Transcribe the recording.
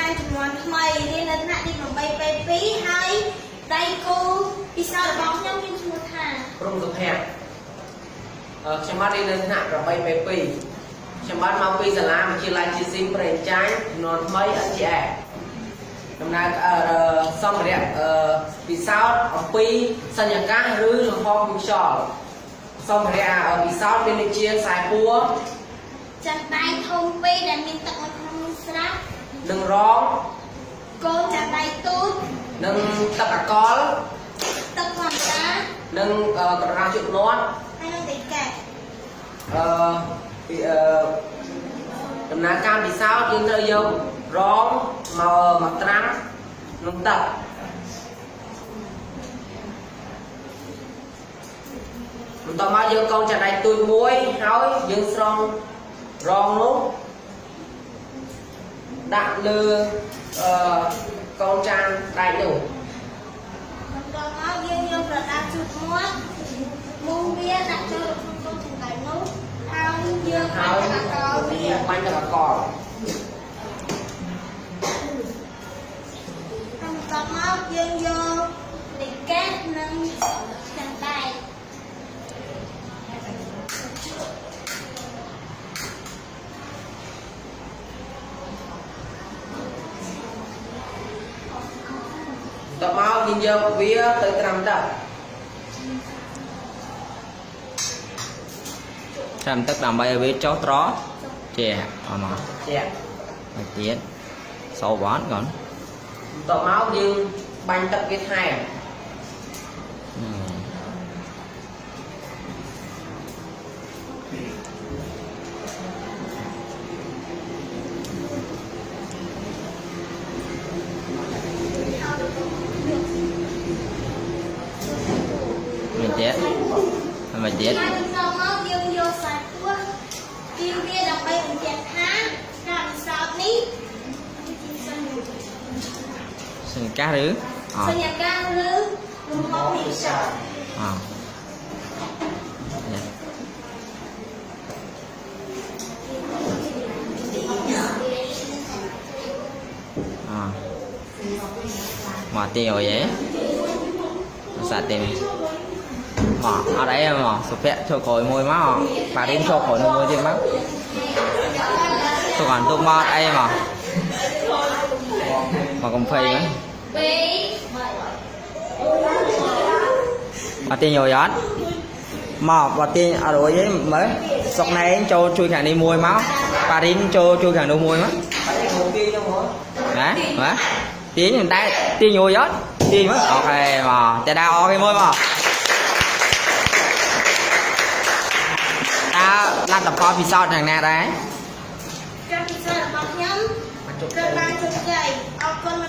បានចំនួនថ្មីរៀននៅថ្នាក់ទី8ពេល2ហើយដៃគូពិសោធន៍របស់ខ្ញុំមានឈ្មោះថាព្រំសុភ័ក្រខ្ញុំបានរៀននៅថ្នាក់8ពេល2ខ្ញុំបានមកពីសាលាវិទ្យាល័យជាស៊ីមប្រេងចាញ់ចំនួនថ្មី SGS ដំណើរសម្ភារៈពិសោធន៍អំពីសញ្ញាកាសឬលំហពូខ្យល់សម្ភារៈពិសោធន៍មានដូចជាខ្សែពួរចាំដៃធំពេកដែលមានទឹកនៅក្នុងស្រាប់និងរងកូនចាំដៃទូចនិងទឹកអាកុលទឹកធម្មតានិងក្រដាសជូតមាត់ហើយនឹងដៃកែដំណើរការពិសោធន៍យើងត្រូវយករងមកត្រាំនឹងទឹកបន្តមកយើងកូនចាដៃទូចមួយហើយយើងស្រង់រងនោះដាក់លើកូនចានដៃនោះបន្តមកយើងយកក្រដាសជូតមាត់មូលវាដាក់ចូលក្នុងកូនចានដៃនោះហើយយើងបាញ់ទឹកអាកុលវាបាញ់ទឹកអាកុលបន្តមកយើងយកដៃកែនិងចានដៃតមកយើងយកវាទៅត្រាំទឹកត្រាំទឹកដើម្បីឲ្យវាចុះត្រជាអមជាមកទៀតសោវ៉ាន់កូនតមកយើងបាញ់ទឹកវាថែមមកទៀតមកទៀតហើយបន្តមកយើងយកខ្សែពួរទាញវាដើម្បីបញ្ជាក់ថាការពិសោធន៍នេះសញ្ញាកាសឬសញ្ញាកាសឬលំហពីខ្យល់mà tiền rồi vậy sao tiền mà ở đây mà sụp phẹ cho khỏi môi má bà đến cho khỏi môi trên mắt tôi còn tôi mọt đây mà còn phê nữa bà tiền nhiều giót mà bà tiền ở đối với mới sọc này cho chui khẳng đi môi máu bà đến cho chui khẳng đâu môi má đấy hả tiếng người ta tiếng nhiều giót tiếng mất ok mà ta đau cái môi mà ta làm tập kho vì sao thằng nào đấy trong vì sao là bọc nhóm rất ban chụp gầy con mà